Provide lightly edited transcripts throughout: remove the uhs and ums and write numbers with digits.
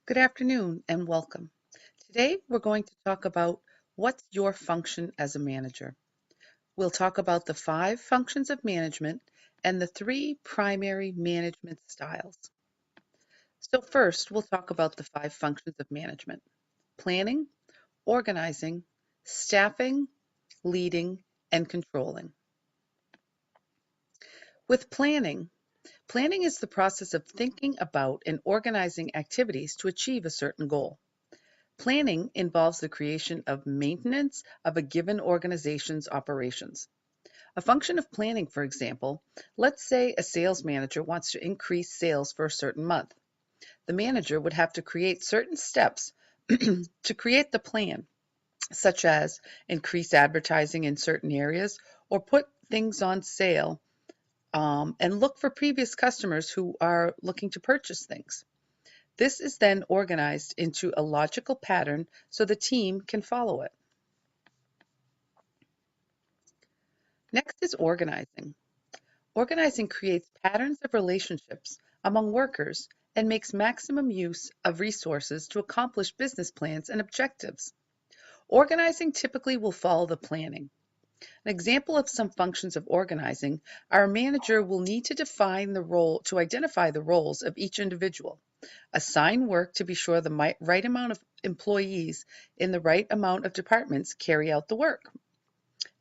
Good afternoon and welcome. Today we're going to talk about what's your function as a manager. We'll talk about the 5 functions of management and the 3 primary management styles. So first, we'll talk about the 5 functions of management: planning, organizing, staffing, leading, and controlling. With planning, planning is the process of thinking about and organizing activities to achieve a certain goal. Planning involves the creation of maintenance of a given organization's operations. A function of planning, for example, let's say a sales manager wants to increase sales for a certain month. The manager would have to create certain steps to create the plan, such as increase advertising in certain areas or put things on sale, and look for previous customers who are looking to purchase things. This is then organized into a logical pattern so the team can follow it. Next is organizing. Organizing creates patterns of relationships among workers and makes maximum use of resources to accomplish business plans and objectives. Organizing typically will follow the planning. An example of some functions of organizing: our manager will need to identify the roles of each individual, assign work to be sure the right amount of employees in the right amount of departments carry out the work,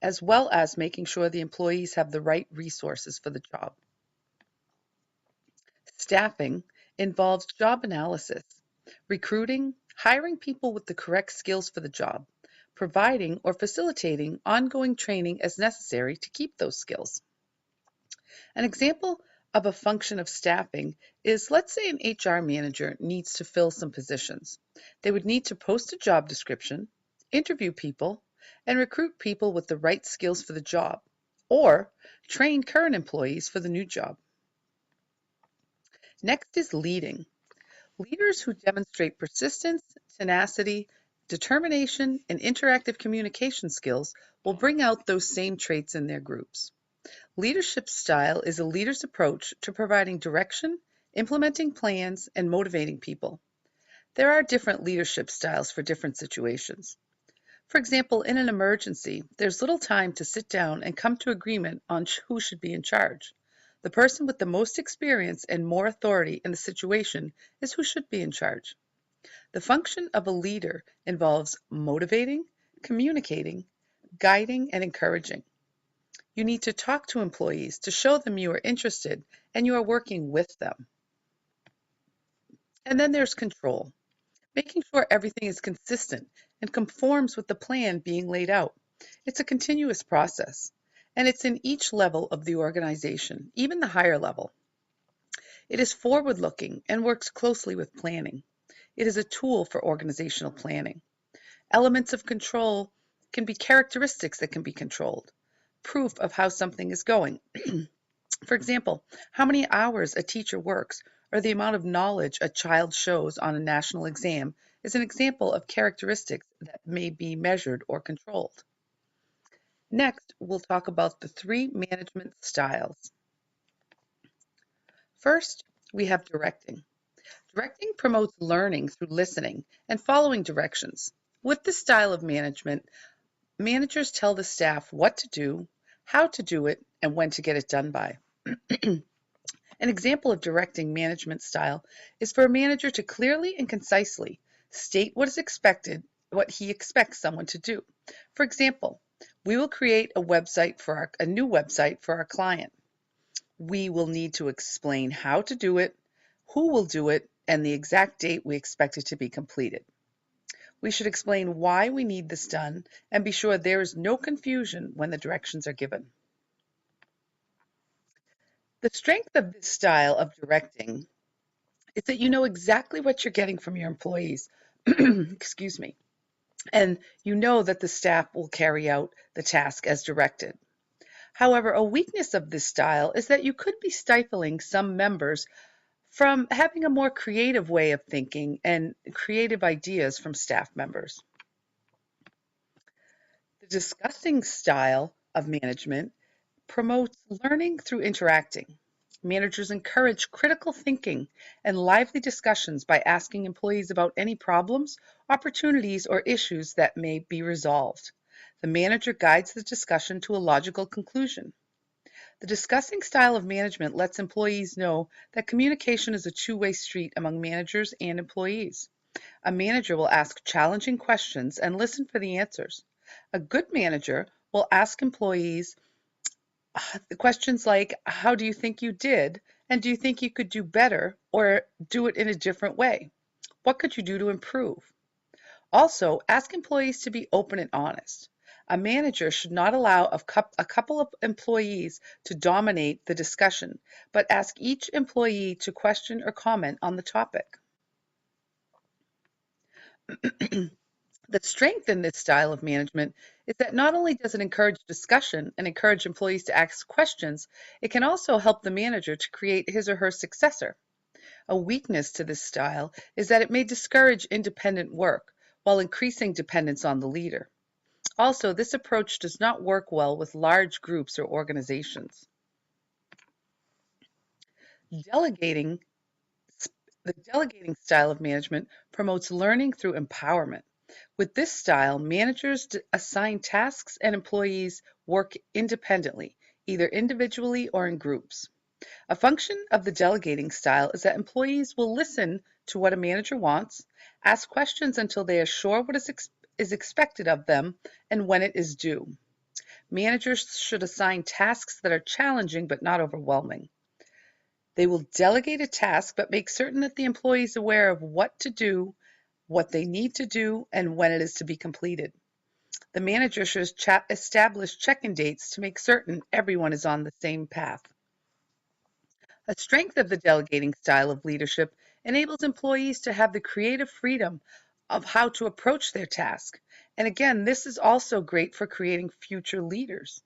as well as making sure the employees have the right resources for the job. Staffing involves job analysis, recruiting, hiring people with the correct skills for the job, providing or facilitating ongoing training as necessary to keep those skills. An example of a function of staffing is, let's say an HR manager needs to fill some positions. They would need to post a job description, interview people, and recruit people with the right skills for the job, or train current employees for the new job. Next is leading. Leaders who demonstrate persistence, tenacity, determination, and interactive communication skills will bring out those same traits in their groups. Leadership style is a leader's approach to providing direction, implementing plans, and motivating people. There are different leadership styles for different situations. For example, in an emergency, there's little time to sit down and come to agreement on who should be in charge. The person with the most experience and more authority in the situation is who should be in charge. The function of a leader involves motivating, communicating, guiding, and encouraging. You need to talk to employees to show them you are interested and you are working with them. And then there's control, making sure everything is consistent and conforms with the plan being laid out. It's a continuous process, and it's in each level of the organization, even the higher level. It is forward-looking and works closely with planning. It is a tool for organizational planning. Elements of control can be characteristics that can be controlled, proof of how something is going. For example, how many hours a teacher works or the amount of knowledge a child shows on a national exam is an example of characteristics that may be measured or controlled. Next, we'll talk about the 3 management styles. First, we have directing. Directing promotes learning through listening and following directions. With this style of management, managers tell the staff what to do, how to do it, and when to get it done by. An example of directing management style is for a manager to clearly and concisely state what is expected, what he expects someone to do. For example, we will create a new website for our client. We will need to explain how to do it, who will do it, and the exact date we expect it to be completed. We should explain why we need this done and be sure there is no confusion when the directions are given. The strength of this style of directing is that you know exactly what you're getting from your employees. Excuse me. And you know that the staff will carry out the task as directed. However, a weakness of this style is that you could be stifling some members from having a more creative way of thinking and creative ideas from staff members. The discussing style of management promotes learning through interacting. Managers encourage critical thinking and lively discussions by asking employees about any problems, opportunities, or issues that may be resolved. The manager guides the discussion to a logical conclusion. The discussing style of management lets employees know that communication is a two-way street among managers and employees. A manager will ask challenging questions and listen for the answers. A good manager will ask employees the questions like, how do you think you did? And do you think you could do better or do it in a different way? What could you do to improve? Also, ask employees to be open and honest. A manager should not allow a couple of employees to dominate the discussion, but ask each employee to question or comment on the topic. The strength in this style of management is that not only does it encourage discussion and encourage employees to ask questions, it can also help the manager to create his or her successor. A weakness to this style is that it may discourage independent work while increasing dependence on the leader. Also, this approach does not work well with large groups or organizations. Delegating, the delegating style of management promotes learning through empowerment. With this style, managers assign tasks and employees work independently, either individually or in groups. A function of the delegating style is that employees will listen to what a manager wants, ask questions until they are sure what is expected of them and when it is due. Managers should assign tasks that are challenging but not overwhelming. They will delegate a task but make certain that the employee is aware of what to do, what they need to do, and when it is to be completed. The manager should establish check-in dates to make certain everyone is on the same path. A strength of the delegating style of leadership enables employees to have the creative freedom of how to approach their task. And again, this is also great for creating future leaders.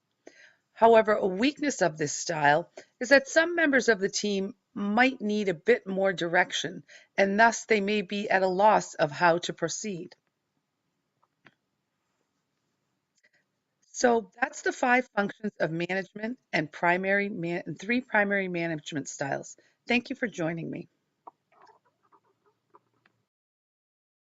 However, a weakness of this style is that some members of the team might need a bit more direction, and thus they may be at a loss of how to proceed. So that's the 5 functions of management and three primary management styles. Thank you for joining me.